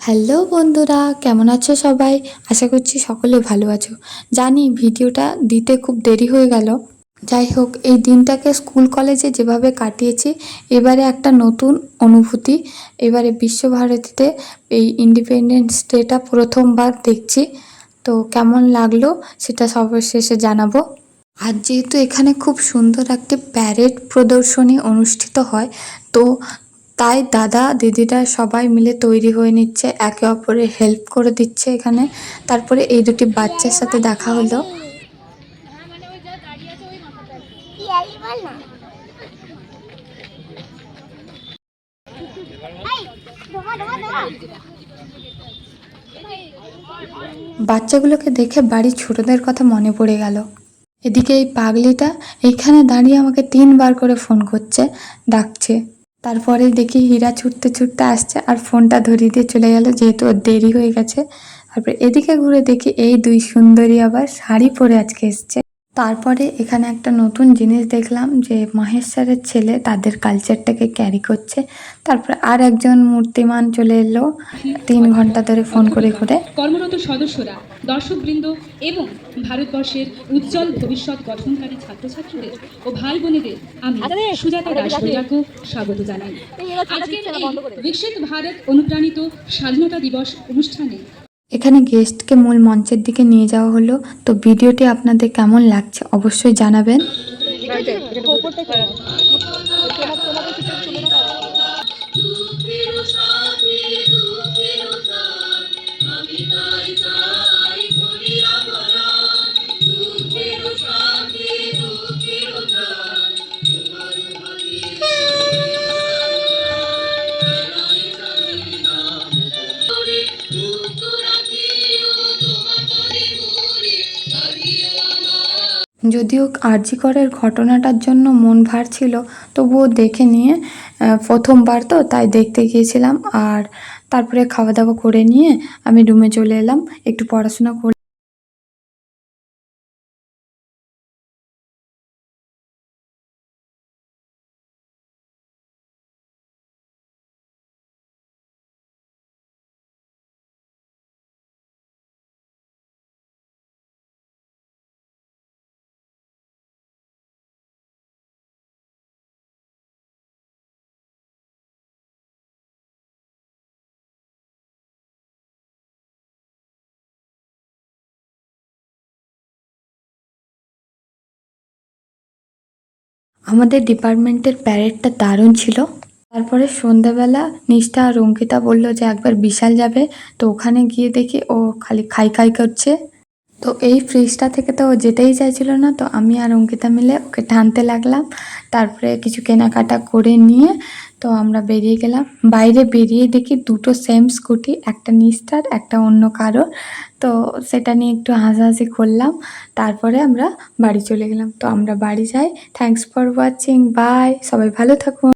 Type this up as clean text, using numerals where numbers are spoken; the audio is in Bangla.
হ্যালো বন্ধুরা, কেমন আছো সবাই? আশা করছি সকলে ভালো আছো। জানি ভিডিওটা দিতে খুব দেরি হয়ে গেল। যাই হোক, এই দিনটাকে স্কুল কলেজে যেভাবে কাটিয়েছি, এবারে একটা নতুন অনুভূতি। এবারে বিশ্বভারতীতে এই ইন্ডিপেন্ডেন্স ডেটা প্রথমবার দেখছি। তো কেমন লাগলো সেটা সবার শেষে জানাবো। আর যেহেতু এখানে খুব সুন্দর একটি প্যারেড প্রদর্শনী অনুষ্ঠিত হয়, তো তাই দাদা দিদিরা সবাই মিলে তৈরি হয়ে নিচ্ছে, একে অপরের হেল্প করে দিচ্ছে এখানে। তারপরে এই দুটি বাচ্চার সাথে দেখা হলো। বাচ্চাগুলোকে দেখে বাড়ির ছোটদের কথা মনে পড়ে গেল। এদিকে এই পাগলিটা এইখানে দাঁড়িয়ে আমাকে 3বার করে ফোন করছে, ডাকছে। তারপরে দেখি হীরা ছুটতে ছুটতে আসছে আর ফোনটা ধরিয়ে দিয়ে চলে গেল, যেহেতু ওর দেরি হয়ে গেছে। তারপরে এদিকে ঘুরে দেখি এই দুই সুন্দরী আবার শাড়ি পরে আজকে এসছে। তারপরে এখানে একটা নতুন জিনিস দেখলাম যে মহেশ স্যারের ছেলে তাদের কালচারটাকে ক্যারি করছে। তারপরে আর একজন মূর্তিমান চলে এলো 3 ঘন্টা ধরে ফোন করে ঘুরে। কর্মরত সদস্যরা, দর্শকবৃন্দ এবং ভারতবর্ষের উজ্জ্বল ভবিষ্যৎ গঠনকারী ছাত্রছাত্রীদের ও ভাই বোনেদের আমি সুজাতা দাস বৈরাগ্য স্বাগত জানাই। আজকের এই বিকশিত ভারত অনুপ্রাণিত স্বাধীনতা দিবস অনুষ্ঠানে এখানে গেস্টকে মূল মঞ্চের দিকে নিয়ে যাওয়া হলো। তো ভিডিওটি আপনাদের কেমন লাগছে অবশ্যই জানাবেন। যদিও আরজি করের ঘটনাটার জন্য মন ভার ছিল, তবুও দেখে নিয়ে প্রথমবার তো তাই দেখতে গিয়েছিলাম। আর তারপরে খাওয়া দাওয়া করে নিয়ে আমি রুমে চলে এলাম, একটু পড়াশোনা করে। আমাদের ডিপার্টমেন্টের প্যারেডটা দারুণ ছিল। তারপরে সন্ধ্যাবেলা নিষ্ঠা আর অঙ্কিতা বলল যে একবার বিশাল যাবে। তো ওখানে গিয়ে দেখি ও খালি খাই খাই করছে। তো এই ফ্রিজটা থেকে তো ও যেতেই চাইছিল না, তো আমি আর অঙ্কিতা মিলে ওকে টানতে লাগলাম। তারপরে কিছু কেনাকাটা করে নিয়ে তো আমরা বেরিয়ে গেলাম। বাইরে বেরিয়ে দেখি দুটো সেম স্কুটি, একটা নিস্টার একটা অন্য কারোর। তো সেটা নিয়ে একটু হাসাহাসি করলাম। তারপরে আমরা বাড়ি চলে গেলাম। তো আমরা বাড়ি যাই। Thanks for watching, bye. সবাই ভালো থাকুন।